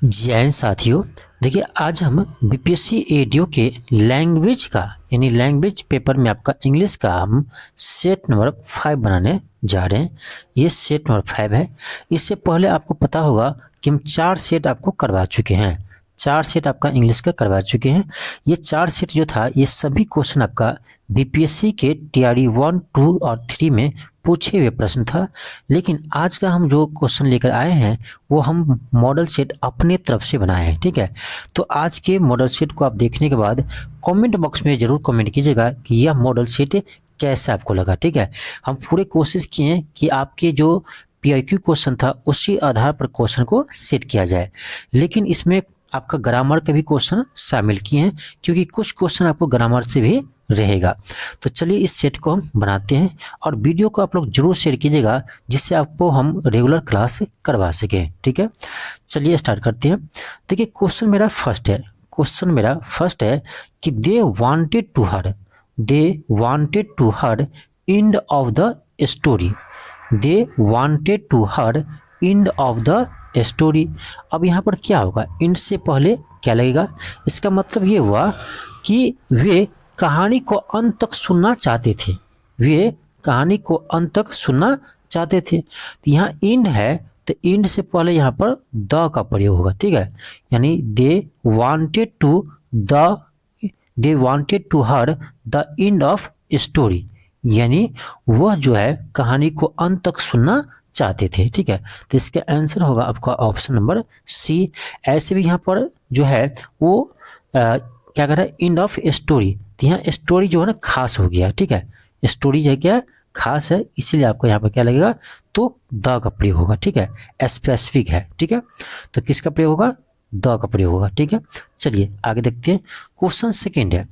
जैन साथियों, देखिए आज हम बीपीएससी एडीओ के लैंग्वेज का यानी लैंग्वेज पेपर में आपका इंग्लिश का हम सेट नंबर 5 बनाने जा रहे हैं। ये सेट नंबर 5 है। इससे पहले आपको पता होगा कि हम 4 सेट आपको करवा चुके हैं। 4 सेट आपका इंग्लिश का करवा चुके हैं। ये 4 सेट जो था ये सभी क्वेश्चन आपका बीपीएससी के टीआरई 1, 2 और 3 में पूछे हुए प्रश्न था। लेकिन आज का हम जो क्वेश्चन लेकर आए हैं वो हम मॉडल सेट अपने तरफ से बनाए हैं। ठीक है, तो आज के मॉडल सेट को आप देखने के बाद कमेंट बॉक्स में ज़रूर कमेंट कीजिएगा कि यह मॉडल सेट कैसा आपको लगा। ठीक है, हम पूरे कोशिश किए हैं कि आपके जो पीआईक्यू क्वेश्चन था उसी आधार पर क्वेश्चन को सेट किया जाए, लेकिन इसमें आपका ग्रामर के भी क्वेश्चन शामिल किए हैं क्योंकि कुछ क्वेश्चन आपको ग्रामर से भी रहेगा। तो चलिए इस सेट को हम बनाते हैं और वीडियो को आप लोग जरूर शेयर कीजिएगा जिससे आपको हम रेगुलर क्लास करवा सकें। ठीक है, चलिए स्टार्ट करते हैं। देखिए क्वेश्चन मेरा फर्स्ट है कि they wanted to her end of the story. They wanted to her end of the story. अब यहाँ पर क्या होगा, एंड से पहले क्या लगेगा, इसका मतलब ये हुआ कि वे कहानी को अंत तक सुनना चाहते थे। वे कहानी को अंत तक सुनना चाहते थे। तो यहाँ एंड है तो एंड से पहले यहाँ पर द का प्रयोग होगा। ठीक है, यानी they wanted to hear the end of story, यानी वह जो है कहानी को अंत तक सुनना चाहते थे। ठीक है, तो इसका आंसर होगा आपका ऑप्शन नंबर सी। ऐसे भी यहाँ पर जो है वो क्या कर रहा है, एंड ऑफ स्टोरी। तो यहाँ स्टोरी जो है ना खास हो गया। ठीक है, स्टोरी जो है क्या खास है, इसीलिए आपको यहाँ पर क्या लगेगा, तो द का प्रयोग होगा। ठीक है, स्पेसिफिक है। ठीक है, तो किसका प्रयोग होगा, द का प्रयोग होगा। ठीक है, चलिए आगे देखते हैं। क्वेश्चन सेकेंड है।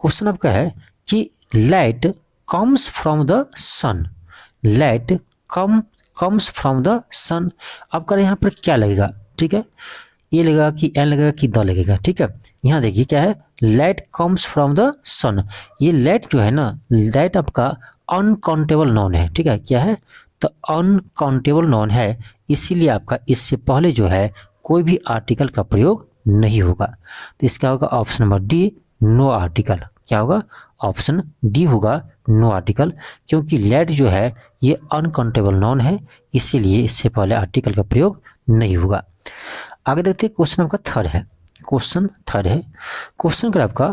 क्वेश्चन आपका है कि light comes from the sun. Light comes from the sun. आपका यहाँ पर क्या लगेगा, ठीक है, ये लगेगा कि एन लगेगा कि द लगेगा। ठीक है, यहाँ देखिए क्या है, लाइट कम्स फ्रॉम द सन। ये लाइट जो है ना, लाइट आपका अनकाउंटेबल नॉन है। ठीक है, क्या है, तो अनकाउंटेबल नॉन है, इसीलिए आपका इससे पहले जो है कोई भी आर्टिकल का प्रयोग नहीं होगा। तो इसका होगा option number D, no article. क्या होगा, ऑप्शन डी होगा, नो आर्टिकल, क्योंकि लाइट जो है ये अनकाउंटेबल नॉन है, इसीलिए इससे पहले आर्टिकल का प्रयोग नहीं होगा। आगे देखते हैं। क्वेश्चन आपका थर्ड है। क्वेश्चन का आपका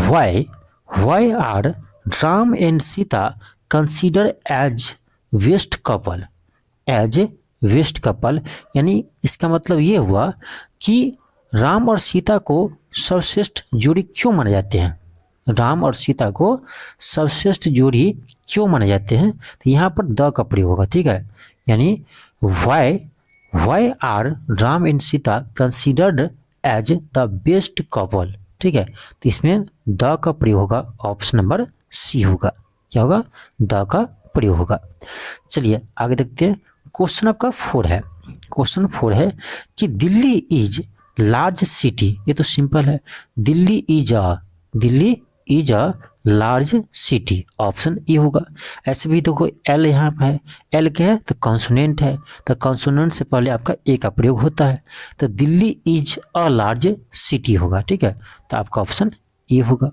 why are Ram and Sita consider as best couple. यानी इसका मतलब ये हुआ कि राम और सीता को सर्वश्रेष्ठ जोड़ी क्यों माने जाते हैं। राम और सीता को सर्वश्रेष्ठ जोड़ी क्यों माने जाते हैं, तो यहाँ पर द का प्रयोग होगा। ठीक है, यानी why are Ram and Sita considered as the best couple. ठीक है, तो इसमें द का प्रयोग होगा, ऑप्शन नंबर सी होगा। क्या होगा, द का प्रयोग होगा। चलिए आगे देखते हैं। क्वेश्चन आपका 4 है। क्वेश्चन 4 है कि दिल्ली इज लार्ज सिटी। ये तो सिंपल है, Delhi is a large city, option A होगा। ऐसे भी देखो एल यहाँ पे है, एल क्या है, तो कॉन्सोनेंट है, तो कॉन्सोनेंट से पहले आपका ए का प्रयोग होता है, तो Delhi is a large city होगा। ठीक है, तो आपका ऑप्शन ए होगा।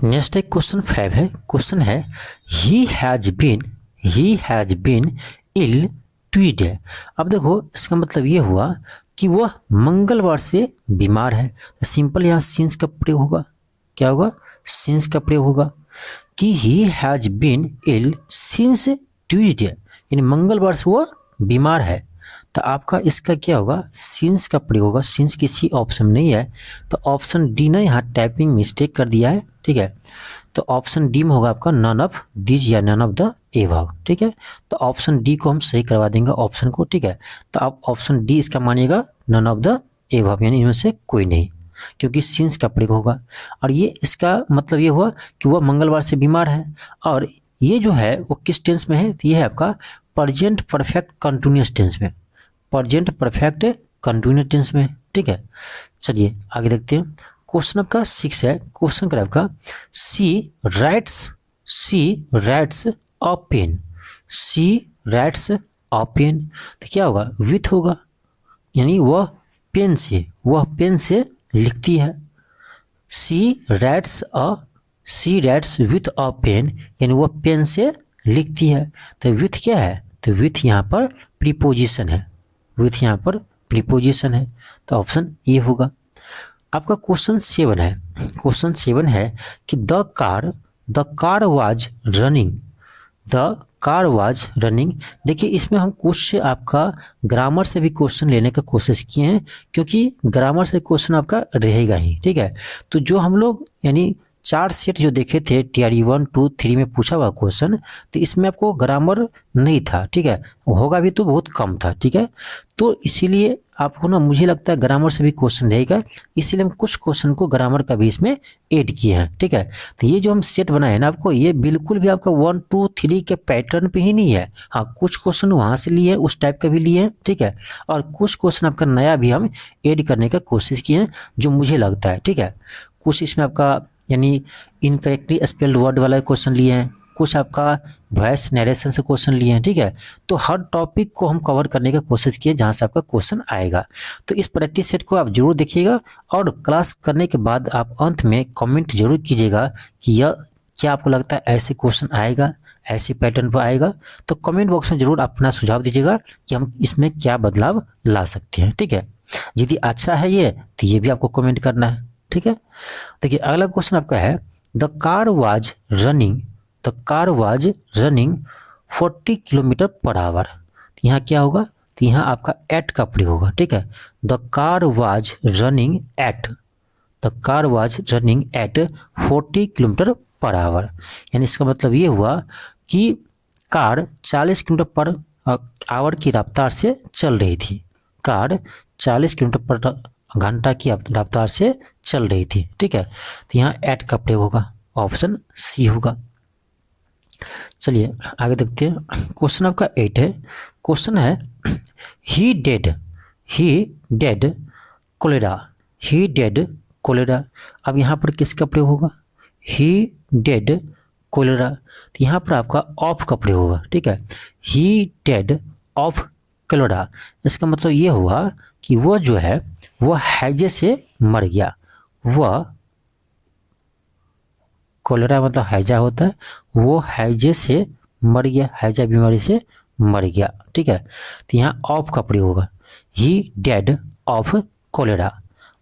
नेक्स्ट है क्वेश्चन 5 है। क्वेश्चन है he has been ill Tuesday. अब देखो इसका मतलब ये हुआ कि वह मंगलवार से बीमार है, तो सिंपल यहाँ सिंस का प्रयोग होगा। क्या होगा, सिंस का प्रयोग होगा कि he has been ill since Tuesday, यानी मंगलवार से वो बीमार है, तो आपका इसका क्या होगा, सिंस का प्रयोग होगा। सिंस किसी ऑप्शन नहीं है, तो ऑप्शन डी ने यहाँ टाइपिंग मिस्टेक कर दिया है। ठीक है, तो ऑप्शन डी में होगा आपका नन ऑफ दिस या नन ऑफ द एबव। ठीक है, तो ऑप्शन डी को हम सही करवा देंगे ऑप्शन को। ठीक है, तो आप ऑप्शन डी इसका मानिएगा नन ऑफ द एबव, यानी इनमें से कोई नहीं, क्योंकि सिंस का प्रयोग होगा। और ये इसका मतलब ये हुआ कि वह मंगलवार से बीमार है, और ये जो है वो किस टेंस में है, तो ये है आपका प्रेजेंट परफेक्ट कंटिन्यूअस टेंस में, प्रेजेंट परफेक्ट कंटिन्यूअस टेंस में। ठीक है, चलिए आगे देखते हैं। क्वेश्चन आपका 6 है। क्वेश्चन का आपका she writes a pen. She writes a pen, तो क्या होगा, विथ होगा, यानी वह पेन से, वह पेन से लिखती है। She writes with a pen, यानी वह पेन से लिखती है। तो विथ क्या है, तो विथ यहाँ पर प्रीपोजिशन है, विथ यहाँ पर प्रीपोजिशन है, तो ऑप्शन ए होगा। आपका क्वेश्चन 7 है, क्वेश्चन 7 है कि द कार वाज रनिंग। देखिए इसमें हम कुछ आपका ग्रामर से भी क्वेश्चन लेने का कोशिश किए हैं, क्योंकि ग्रामर से क्वेश्चन आपका रहेगा ही, ठीक है। तो जो हम लोग यानी 4 सेट जो देखे थे TRE 1, 2, 3 में पूछा हुआ क्वेश्चन, तो इसमें आपको ग्रामर नहीं था, ठीक है, होगा भी तो बहुत कम था, ठीक है। तो इसीलिए आपको ना, मुझे लगता है ग्रामर से भी क्वेश्चन रहेगा, इसीलिए हम कुछ क्वेश्चन को ग्रामर का भी इसमें ऐड किए हैं, ठीक है। तो ये जो हम सेट बनाए हैं ना आपको, ये बिल्कुल भी आपका 1, 2, 3 के पैटर्न पे ही नहीं है। हाँ, कुछ क्वेश्चन वहाँ से लिए हैं, उस टाइप का भी लिए हैं, ठीक है, और कुछ क्वेश्चन आपका नया भी हम ऐड करने का कोशिश किए हैं, जो मुझे लगता है, ठीक है। कुछ इसमें आपका यानी इनकरेक्टली स्पेल्ड वर्ड वाला क्वेश्चन लिए हैं, कुछ आपका वॉइस नरेशन से क्वेश्चन लिए हैं, ठीक है। तो हर टॉपिक को हम कवर करने का कोशिश किए जहां से आपका क्वेश्चन आएगा। तो इस प्रैक्टिस सेट को आप जरूर देखिएगा, और क्लास करने के बाद आप अंत में कमेंट जरूर कीजिएगा कि यह क्या आपको लगता है ऐसे क्वेश्चन आएगा, ऐसे पैटर्न पर आएगा। तो कमेंट बॉक्स में जरूर अपना सुझाव दीजिएगा कि हम इसमें क्या बदलाव ला सकते हैं, ठीक है। यदि अच्छा है ये, तो ये भी आपको कमेंट करना है, ठीक है। देखिए अगला क्वेश्चन आपका है the car was running 40 kilometre per hour. यहाँ क्या होगा, तो यहाँ आपका एट का प्रयोग होगा, ठीक है। The car was running at 40 kilometre per hour, यानी इसका मतलब ये हुआ कि कार 40 किलोमीटर पर आवर की रफ्तार से चल रही थी। कार 40 किलोमीटर पर घंटा की रफ्तार से चल रही थी, ठीक है। तो यहाँ एट का प्रयोग होगा, ऑप्शन सी होगा। चलिए आगे देखते हैं। क्वेश्चन आपका 8 है, क्वेश्चन है ही डेड कोलेरा। अब यहाँ पर किसका प्रयोग होगा, ही डेड कोलेरा, तो यहाँ पर आपका ऑफ का प्रयोग होगा, ठीक है। ही डेड ऑफ कोलेरा, इसका मतलब ये हुआ कि वो जो है वह हैजे से मर गया। वह कोलेरा मतलब हैजा होता है, वो हैजे से मर गया, हैजा बीमारी से मर गया, ठीक है। तो यहाँ ऑफ का प्रयोग होगा, he dead of cholera,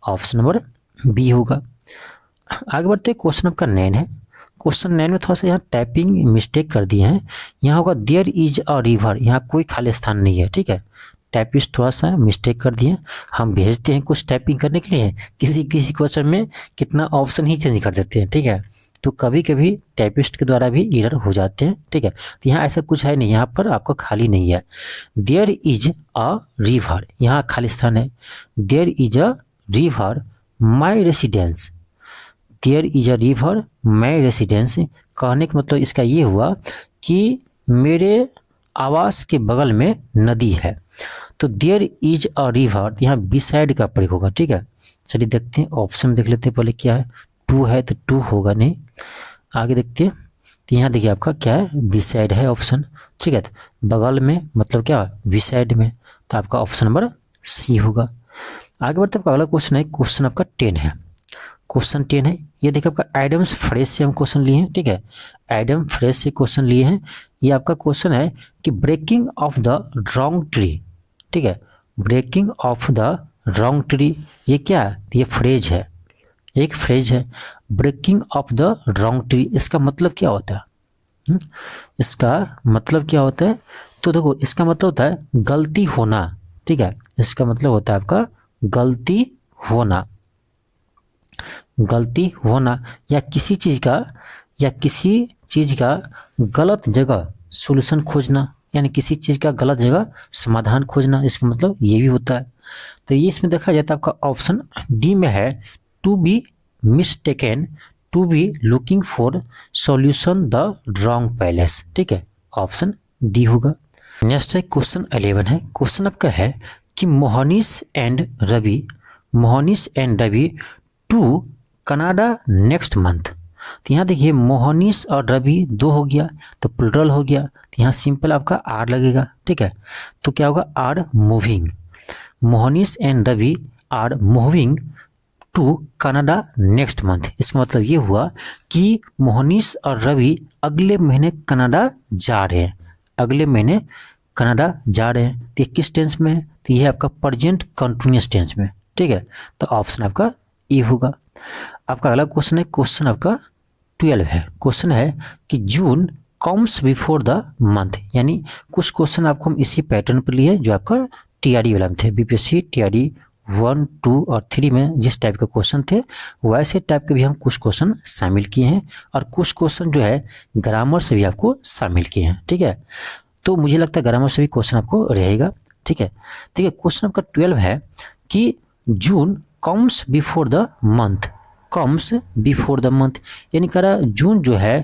option number B होगा। आगे बढ़ते क्वेश्चन आपका 9 है। क्वेश्चन 9 में थोड़ा सा यहाँ टाइपिंग मिस्टेक कर दिए हैं। यहाँ होगा देयर इज अ रिवर, यहाँ कोई खाली स्थान नहीं है, ठीक है। टाइपिस्ट थोड़ा सा मिस्टेक कर दिए। हम भेजते हैं कुछ टाइपिंग करने के लिए, किसी क्वेश्चन में कितना ऑप्शन ही चेंज कर देते हैं, ठीक है। तो कभी कभी टाइपिस्ट के द्वारा भी एरर हो जाते हैं, ठीक है। तो यहाँ ऐसा कुछ है नहीं, यहाँ पर आपका खाली नहीं है। देयर इज अ रिवर, यहाँ खाली स्थान है। There is a river my residence, there is a river my residence, कहने का मतलब इसका ये हुआ कि मेरे आवास के बगल में नदी है। तो देयर इज अ रिवर, यहाँ बिसाइड का प्रयोग होगा, ठीक है। चलिए देखते हैं, ऑप्शन में देख लेते हैं पहले क्या है। टू है तो टू होगा नहीं, आगे देखते हैं। तो यहाँ देखिए आपका क्या है, बिसाइड है ऑप्शन, ठीक है। तो बगल में मतलब क्या, बिसाइड में, तो आपका ऑप्शन नंबर सी होगा। आगे बढ़ते आपका अगला क्वेश्चन है, क्वेश्चन आपका 10 है। क्वेश्चन 10 है, ये देखिए आपका एडम्स फ्रेश से हम क्वेश्चन लिए हैं, ठीक है। एडम फ्रेश से क्वेश्चन लिए हैं। ये आपका क्वेश्चन है कि breaking off the wrong tree, ठीक है। Breaking off the wrong tree, ये क्या है, ये फ्रेज है, एक फ्रेज है। Breaking off the wrong tree, इसका मतलब क्या होता है, इसका मतलब क्या होता है, तो देखो इसका मतलब होता है गलती होना, ठीक है। इसका मतलब होता है आपका गलती होना, गलती होना, या किसी चीज़ का गलत जगह सॉल्यूशन खोजना, यानी किसी चीज़ का गलत जगह समाधान खोजना, इसका मतलब ये भी होता है। तो ये इसमें देखा जाता है आपका ऑप्शन डी में है, to be mistaken, to be looking for solution the wrong palace, ठीक है, ऑप्शन डी होगा। नेक्स्ट है क्वेश्चन 11 है। क्वेश्चन आपका है कि Mohnish and Ravi to Canada next month. तो यहाँ देखिए मोहनीश और रवि 2 हो गया तो प्लुरल हो गया, तो यहाँ सिंपल आपका आर लगेगा, ठीक है। तो क्या होगा, are moving. Mohnish and Ravi are moving to Canada next month. इसका मतलब ये हुआ कि मोहनीश और रवि अगले महीने कनाडा जा रहे हैं, अगले महीने कनाडा जा रहे हैं। तो ये किस टेंस में है? तो ये आपका प्रेजेंट कंटिन्यूअस टेंस में, ठीक है। तो ऑप्शन आपका ए होगा। आपका अगला क्वेश्चन है, क्वेश्चन आपका 12 है। क्वेश्चन है कि June comes before the month, यानी कुछ क्वेश्चन आपको हम इसी पैटर्न पर लिए जो आपका टीआरडी वाला में थे, बीपीएससी टीआरडी 1, 2 और 3 में जिस टाइप के क्वेश्चन थे वैसे टाइप के भी हम कुछ क्वेश्चन शामिल किए हैं, और कुछ क्वेश्चन जो है ग्रामर से भी आपको शामिल किए हैं, ठीक है। तो मुझे लगता है ग्रामर से भी क्वेश्चन आपको रहेगा, ठीक है। ठीक है, क्वेश्चन आपका 12 है कि June comes before the month, comes before the month यानी कह रहा जून जो है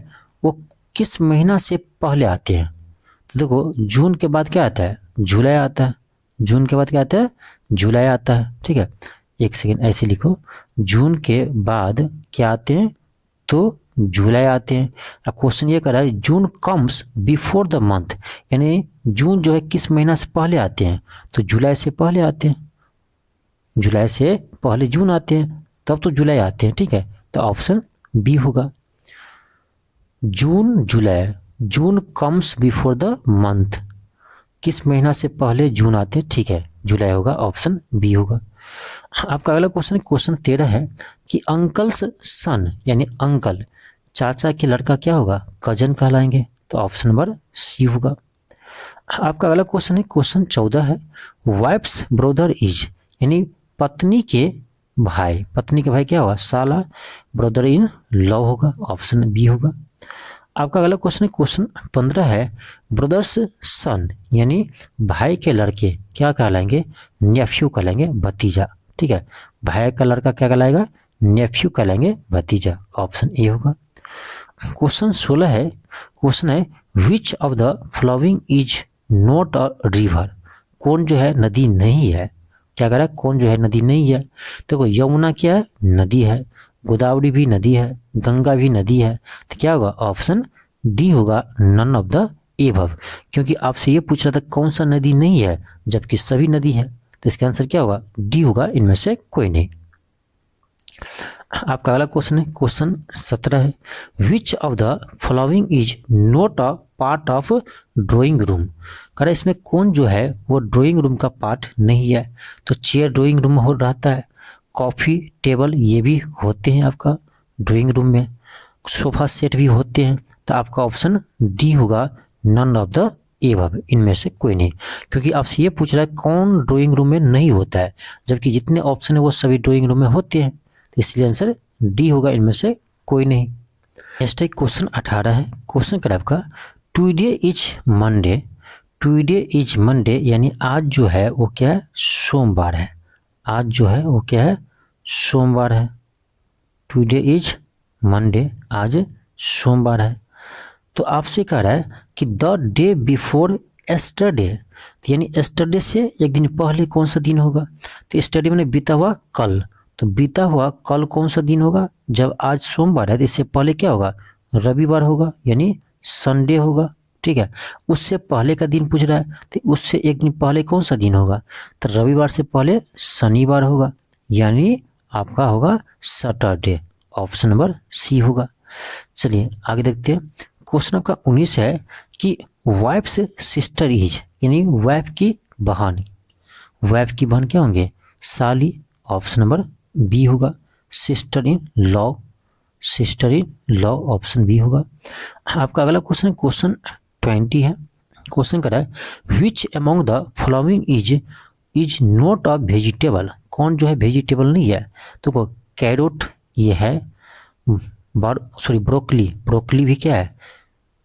वो किस महीना से पहले आते हैं। तो देखो जून के बाद क्या आता है? जुलाई आता है। जून के बाद क्या आता है? जुलाई आता है, ठीक है। एक सेकेंड ऐसे लिखो, जून के बाद क्या आते हैं? तो जुलाई आते हैं। अब क्वेश्चन ये कर रहा है जून कम्स बिफोर द मंथ, यानी जून जो है किस महीना से पहले आते हैं? तो जुलाई से पहले आते हैं, जुलाई से पहले जून आते हैं, तब तो जुलाई आते हैं, ठीक है। तो ऑप्शन बी होगा, जून जुलाई, जून कम्स बिफोर द मंथ, किस महीना से पहले जून आते हैं, ठीक है, जुलाई होगा, ऑप्शन बी होगा। आपका अगला क्वेश्चन है, क्वेश्चन 13 है कि अंकल्स सन यानी अंकल, चाचा के लड़का क्या होगा? कजन कहलाएंगे, तो ऑप्शन नंबर सी होगा। आपका अगला क्वेश्चन है, क्वेश्चन 14 है, वाइफ्स ब्रदर इज यानी पत्नी के भाई, पत्नी के भाई क्या होगा? साला, ब्रदर इन लॉ होगा, ऑप्शन बी होगा। आपका अगला क्वेश्चन है, क्वेश्चन 15 है, ब्रदर्स सन यानी भाई के लड़के क्या कहलाएंगे? नेफ्यू कहलाएंगे, भतीजा, ठीक है। भाई का लड़का क्या कहलाएगा? नेफ्यू कहलाएंगे, भतीजा, ऑप्शन ए होगा। क्वेश्चन 16 है, क्वेश्चन है which of the following is not a river, कौन जो है नदी नहीं है? क्या कह रहा है? कौन जो है नदी नहीं है? देखो यमुना क्या है? नदी है, गोदावरी भी नदी है, गंगा भी नदी है, तो क्या होगा? ऑप्शन डी होगा, नन ऑफ द एबव, क्योंकि आपसे ये पूछ रहा था कौन सा नदी नहीं है जबकि सभी नदी है, तो इसका आंसर क्या होगा? डी होगा, इनमें से कोई नहीं। आपका अगला क्वेश्चन है, क्वेश्चन 17 है, which of the following is not a part of drawing room, कह रहा इसमें कौन जो है वो ड्राइंग रूम का पार्ट नहीं है? तो चेयर ड्राइंग रूम में हो रहता है, कॉफ़ी टेबल ये भी होते हैं आपका ड्राइंग रूम में, सोफा सेट भी होते हैं, तो आपका ऑप्शन डी होगा, नन ऑफ द एबव, इनमें से कोई नहीं, क्योंकि आपसे ये पूछ रहा है कौन ड्राइंग रूम में नहीं होता है, जबकि जितने ऑप्शन है वो सभी ड्राइंग रूम में होते हैं, तो इसलिए आंसर डी होगा, इनमें से कोई नहीं। नेक्स्ट है क्वेश्चन 18 है, क्वेश्चन कर आपका today is Monday, today is Monday यानी आज जो है वो क्या है? सोमवार है, आज जो है वो क्या है? सोमवार है। टुडे इज मंडे, आज सोमवार है। तो आपसे कह रहा है कि द डे बिफोर एस्टरडे, यानी एस्टरडे से एक दिन पहले कौन सा दिन होगा? तो एस्टरडे मैंने बीता हुआ कल, तो बीता हुआ कल कौन सा दिन होगा? जब आज सोमवार है तो इससे पहले क्या होगा? रविवार होगा, यानी संडे होगा, ठीक है। उससे पहले का दिन पूछ रहा है तो उससे एक दिन पहले कौन सा दिन होगा? तो रविवार से पहले शनिवार होगा, यानी आपका होगा सैटरडे, ऑप्शन नंबर सी होगा। चलिए आगे देखते हैं, क्वेश्चन आपका 19 है कि वाइफ्स सिस्टर इज यानी वाइफ की बहन, वाइफ की बहन क्या होंगे? साली, ऑप्शन नंबर बी होगा। Sister in law, sister in law, option B होगा। आपका अगला क्वेश्चन है, क्वेश्चन 20 है, क्वेश्चन कर रहा है which among the following is not a vegetable, कौन जो है वेजिटेबल नहीं है? तो कैरोट ये है, ब्रोकली, ब्रोकली भी क्या है?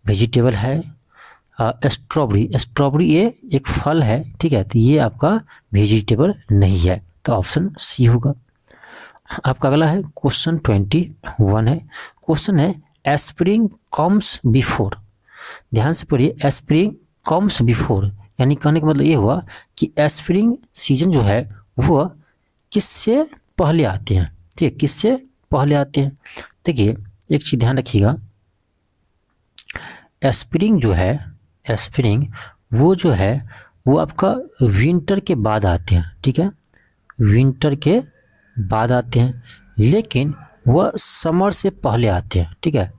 वेजिटेबल है। स्ट्रॉबेरी, स्ट्रॉबेरी ये एक फल है, ठीक है, तो ये आपका वेजिटेबल नहीं है, तो ऑप्शन सी होगा। आपका अगला है क्वेश्चन 21 है, क्वेश्चन है स्प्रिंग कम्स बिफोर, ध्यान से पढ़िए, स्प्रिंग कम्स बिफोर यानी कहने का मतलब ये हुआ कि स्प्रिंग सीजन जो है वो किससे पहले आते हैं, ठीक है, किससे पहले आते हैं? देखिए एक चीज़ ध्यान रखिएगा, स्प्रिंग जो है, स्प्रिंग वो जो है वो आपका विंटर के बाद आते हैं, ठीक है, विंटर के बाद आते हैं, लेकिन वह समर से पहले आते हैं। ठीक है,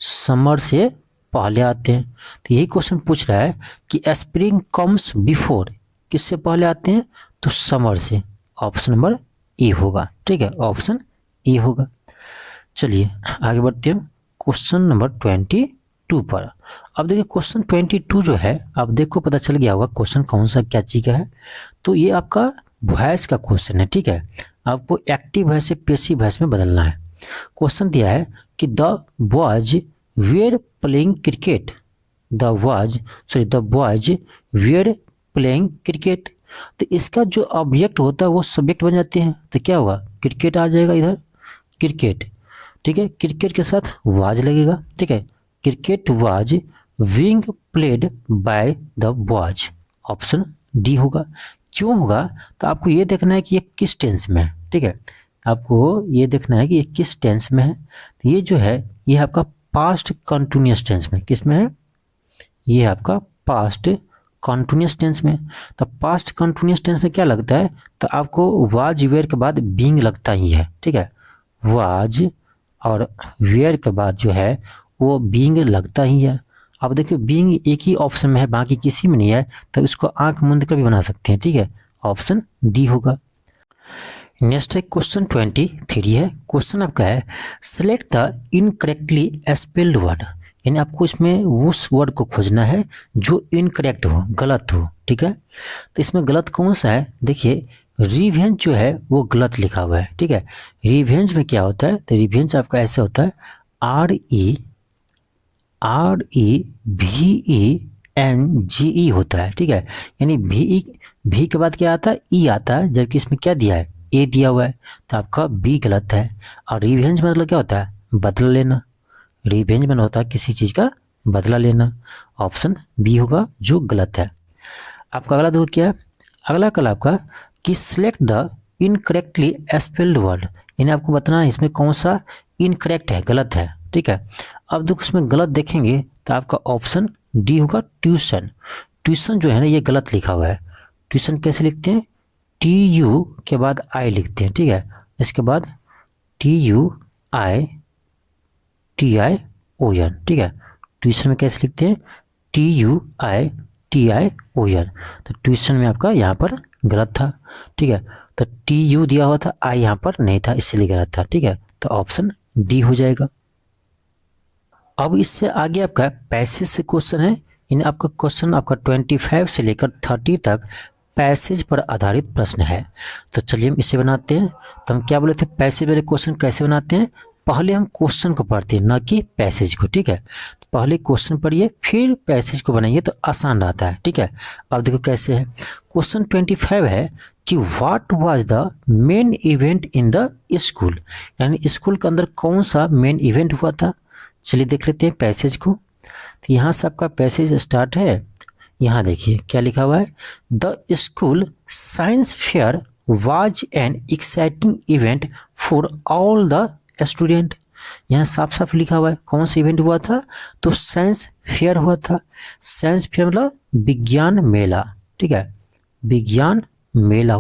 समर से पहले आते हैं। तो यही क्वेश्चन पूछ रहा है कि स्प्रिंग कम्स बिफोर, किससे पहले आते हैं? तो समर से। ऑप्शन नंबर ए होगा। ठीक है, ऑप्शन ए होगा। चलिए आगे बढ़ते हैं क्वेश्चन नंबर 22 पर। अब देखिए क्वेश्चन 22 जो है, अब देखो पता चल गया होगा क्वेश्चन कौन सा क्या चीज़ का है। तो ये आपका वॉइस का क्वेश्चन है। ठीक है, आपको एक्टिव वॉइस से पैसिव वॉइस में बदलना है। क्वेश्चन दिया है कि the boys were playing cricket, the boys were playing cricket. तो इसका जो ऑब्जेक्ट होता है वो सब्जेक्ट बन जाते हैं। तो क्या होगा? क्रिकेट आ जाएगा इधर, क्रिकेट। ठीक है, क्रिकेट के साथ वाज लगेगा। ठीक है, cricket was wing played by the boys. Option D होगा। क्यों होगा? तो आपको ये देखना है कि ये किस टेंस में है। ठीक है, आपको ये देखना है कि ये किस टेंस में है। तो ये जो है ये आपका पास्ट कंटिन्यूअस टेंस में, किस में है? ये आपका पास्ट कंटिन्यूअस टेंस में। तो पास्ट कंटिन्यूअस टेंस में क्या लगता है? तो आपको वाज वेयर के बाद बीइंग लगता ही है। ठीक है, वाज और वेयर के बाद जो है वो बीइंग लगता ही है। अब देखिए बीइंग एक ही ऑप्शन में है, बाकी किसी में नहीं है, तो इसको आंख मूंद कर भी बना सकते हैं। ठीक है, ऑप्शन डी होगा। नेक्स्ट है क्वेश्चन 23 है। क्वेश्चन आपका है select the incorrectly spelled word, यानी आपको इसमें उस वर्ड को खोजना है जो इनकरेक्ट हो, गलत हो। ठीक है, तो इसमें गलत कौन सा है? देखिए रिवेंज जो है वो गलत लिखा हुआ है। ठीक है, रिवेंज में क्या होता है? तो रिवेंज आपका ऐसे होता है REVENGE होता है। ठीक है, यानी भी के बाद क्या आता है? ई आता है, जबकि इसमें क्या दिया है? ए दिया हुआ है, तो आपका बी गलत है। और रिवेंज मतलब क्या होता है? बदला लेना। रिवेंज मतलब होता है किसी चीज़ का बदला लेना। ऑप्शन बी होगा जो गलत है। आपका अगला देखो क्या है? अगला कल आपका कि select the incorrectly spelled word, यानी आपको बताना है इसमें कौन सा इनकरेक्ट है, गलत है। ठीक है, अब देखो इसमें गलत देखेंगे तो आपका ऑप्शन डी होगा ट्यूशन। ट्यूशन जो है ना ये गलत लिखा हुआ है। ट्यूशन कैसे लिखते हैं? TU के बाद आई लिखते हैं। ठीक है, इसके बाद TUITION। ठीक है, ट्यूशन में कैसे लिखते हैं? TUITION। तो ट्यूशन में आपका यहाँ पर गलत था। ठीक है, तो TU दिया हुआ था, आई यहाँ पर नहीं था, इसलिए गलत था। ठीक है, तो ऑप्शन डी हो जाएगा। अब इससे आगे आपका पैसेज से क्वेश्चन है। इन आपका क्वेश्चन आपका 25 से लेकर 30 तक पैसेज पर आधारित प्रश्न है। तो चलिए हम इसे बनाते हैं। तो हम क्या बोले थे? पैसेज वाले क्वेश्चन कैसे बनाते हैं? पहले हम क्वेश्चन को पढ़ते हैं, ना कि पैसेज को। ठीक है, तो पहले क्वेश्चन पढ़िए फिर पैसेज को बनाइए तो आसान रहता है। ठीक है, अब देखो कैसे है। क्वेश्चन 25 है कि what was the main event in the school, यानी स्कूल के अंदर कौन सा मेन इवेंट हुआ था। चलिए देख लेते हैं पैसेज को। तो यहाँ से आपका पैसेज स्टार्ट है। यहाँ देखिए क्या लिखा हुआ है? The school science fair was an exciting event for all the student. यहाँ साफ साफ लिखा हुआ है कौन सा इवेंट हुआ था? तो साइंस फेयर हुआ था। साइंस फेयर मतलब विज्ञान मेला। ठीक है, विज्ञान मेला।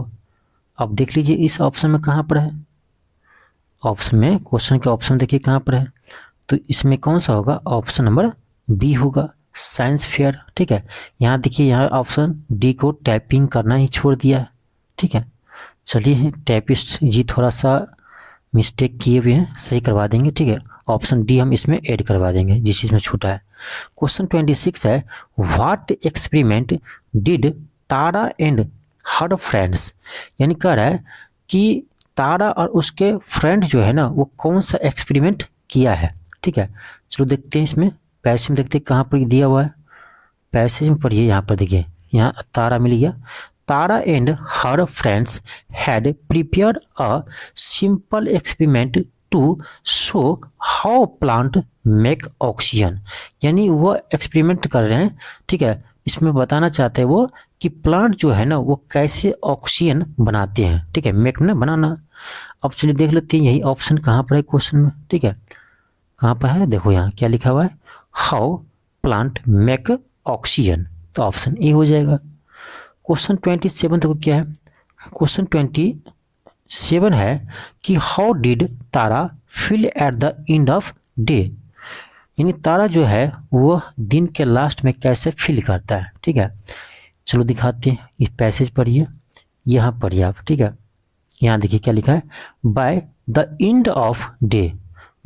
अब देख लीजिए इस ऑप्शन में कहाँ पर है? ऑप्शन में क्वेश्चन के ऑप्शन देखिए कहाँ पर है। तो इसमें कौन सा होगा? ऑप्शन नंबर बी होगा, साइंस फेयर। ठीक है, यहाँ देखिए यहाँ ऑप्शन डी को टाइपिंग करना ही छोड़ दिया है। ठीक है, चलिए टाइपिस्ट जी थोड़ा सा मिस्टेक किए हुए हैं, सही करवा देंगे। ठीक है, ऑप्शन डी हम इसमें ऐड करवा देंगे जिस चीज़ में छूटा है। क्वेश्चन 26 है what experiment did Tara and her friends, यानी कह रहा है कि तारा और उसके फ्रेंड जो है ना वो कौन सा एक्सपेरिमेंट किया है। ठीक है, चलो देखते हैं इसमें पैसेज में, देखते हैं कहाँ पर दिया हुआ है। पैसेज में पढ़िए, यहाँ पर देखिए, यहाँ तारा मिल गया। Tara and her friends had prepared a simple experiment to show how plant make oxygen, यानी वो एक्सपेरिमेंट कर रहे हैं। ठीक है, इसमें बताना चाहते हैं वो कि प्लांट जो है ना वो कैसे ऑक्सीजन बनाते हैं। ठीक है, मेक ना बनाना। अब चलिए देख लेते हैं यही ऑप्शन कहाँ पर है क्वेश्चन में। ठीक है, कहाँ पर है? देखो यहाँ क्या लिखा हुआ है? How plant make oxygen. तो ऑप्शन ए हो जाएगा। क्वेश्चन 27 देखो क्या है? क्वेश्चन 27 है कि how did Tara feel at the end of day, यानी तारा जो है वो दिन के लास्ट में कैसे फील करता है। ठीक है, चलो दिखाते हैं। इस पैसेज पढ़िए, यहाँ पढ़िए आप। ठीक है, यहाँ देखिए क्या लिखा है, by the end of day,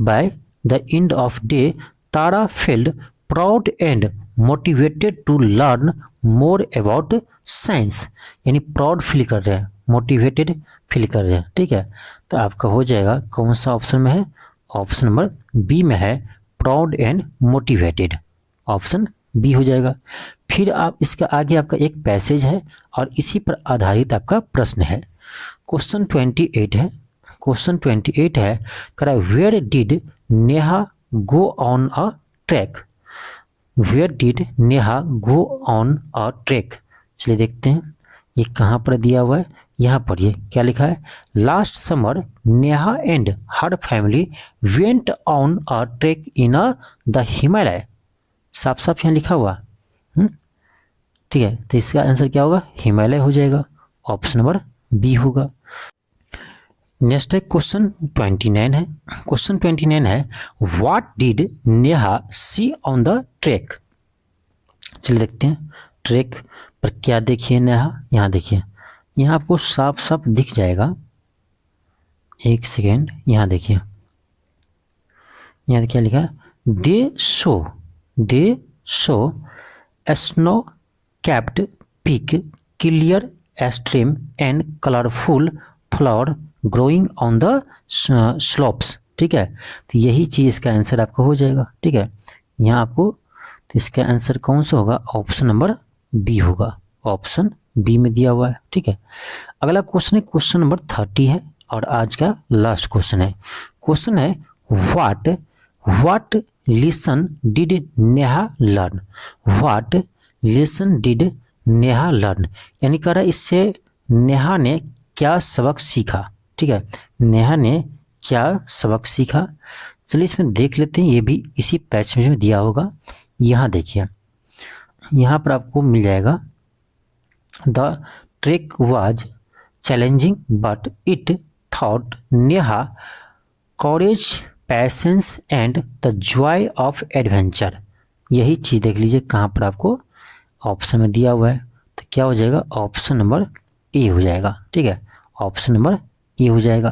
by the end of day Tara felt proud and motivated to learn more about science, यानी प्राउड फील कर रहे हैं, मोटिवेटेड फील कर रहे हैं। ठीक है, तो आपका हो जाएगा कौन सा ऑप्शन में है, ऑप्शन नंबर बी में है, proud and motivated, option B हो जाएगा। फिर आप इसका आगे आपका एक पैसेज है और इसी पर आधारित आपका प्रश्न है। क्वेश्चन 28 है, क्वेश्चन 28 है, करा where did Neha go on a track, where did Neha go on a track. चलिए देखते हैं ये कहाँ पर दिया हुआ है, यहाँ पढ़िए क्या लिखा है, last summer Neha and her family went on a track in the Himalaya, साफ साफ यहाँ लिखा हुआ। ठीक है, तो इसका आंसर क्या होगा, हिमालय हो जाएगा, ऑप्शन नंबर बी होगा। नेक्स्ट है क्वेश्चन 29 है, क्वेश्चन 29 है, what did Neha see on the track. चलिए देखते हैं ट्रैक पर क्या देखिए नेहा, यहाँ देखिए, यहाँ आपको साफ साफ दिख जाएगा, एक सेकेंड, यहाँ देखिए, यहाँ क्या लिखा है, दे show snow capped peak clear stream and colourful flower growing on the slopes. ठीक है, तो यही चीज़ इसका आंसर आपका हो जाएगा। ठीक है, यहाँ आपको, तो इसका आंसर कौन सा होगा, ऑप्शन नंबर बी होगा, ऑप्शन बी में दिया हुआ है। ठीक है, अगला क्वेश्चन है क्वेश्चन नंबर 30 है और आज का लास्ट क्वेश्चन है। क्वेश्चन है what lesson did Neha learn, what lesson did Neha learn, यानी कह रहा है इससे नेहा ने क्या सबक सीखा। ठीक है, नेहा ने क्या सबक सीखा। चलिए इसमें देख लेते हैं, ये भी इसी पैसेज में दिया होगा। यहाँ देखिए, यहाँ पर आपको मिल जाएगा, the track was challenging but it taught Neha courage patience and the joy of adventure. यही चीज़ देख लीजिए कहाँ पर आपको ऑप्शन में दिया हुआ है, तो क्या हो जाएगा, ऑप्शन नंबर ए हो जाएगा। ठीक है, ऑप्शन नंबर ए हो जाएगा।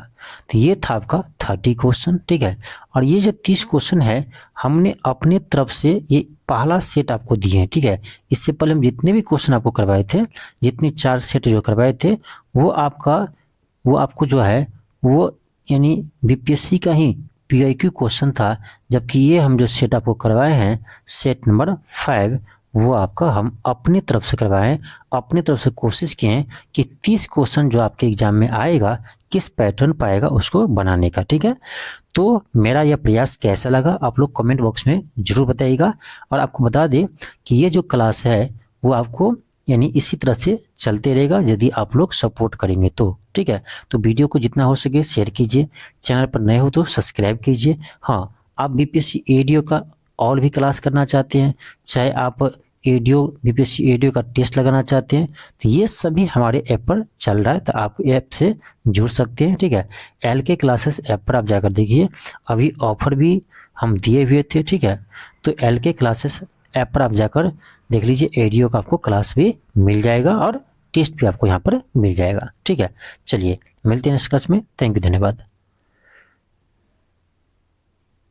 तो ये था आपका 30 क्वेश्चन। ठीक है, और ये जो 30 क्वेश्चन है हमने अपने तरफ से ये पहला सेट आपको दिए हैं। ठीक है, इससे पहले हम जितने भी क्वेश्चन आपको करवाए थे, जितने 4 सेट जो करवाए थे, वो आपको जो है वो यानी बीपीएससी का ही पीआईक्यू क्वेश्चन था, जबकि ये हम जो सेट आपको करवाए हैं सेट नंबर 5, वो आपका हम अपनी तरफ से करवाए हैं, अपनी तरफ से कोशिश किए हैं कि 30 क्वेश्चन जो आपके एग्जाम में आएगा किस पैटर्न पाएगा उसको बनाने का। ठीक है, तो मेरा यह प्रयास कैसा लगा आप लोग कमेंट बॉक्स में ज़रूर बताइएगा। और आपको बता दें कि ये जो क्लास है वो आपको यानी इसी तरह से चलते रहेगा यदि आप लोग सपोर्ट करेंगे तो। ठीक है, तो वीडियो को जितना हो सके शेयर कीजिए, चैनल पर नए हो तो सब्सक्राइब कीजिए। हाँ, आप बीपीएससी एडीओ का और भी क्लास करना चाहते हैं, चाहे आप एडीओ बीपीएससी एडीओ का टेस्ट लगाना चाहते हैं, तो ये सभी हमारे ऐप पर चल रहा है, तो आप ऐप से जुड़ सकते हैं। ठीक है, एलके क्लासेस ऐप पर आप जाकर देखिए, अभी ऑफर भी हम दिए हुए थे। ठीक है, तो एलके क्लासेस ऐप पर आप जाकर देख लीजिए, एडीओ का आपको क्लास भी मिल जाएगा और टेस्ट भी आपको यहाँ पर मिल जाएगा। ठीक है, चलिए मिलते हैं नेक्स्ट क्लास में। थैंक यू, धन्यवाद।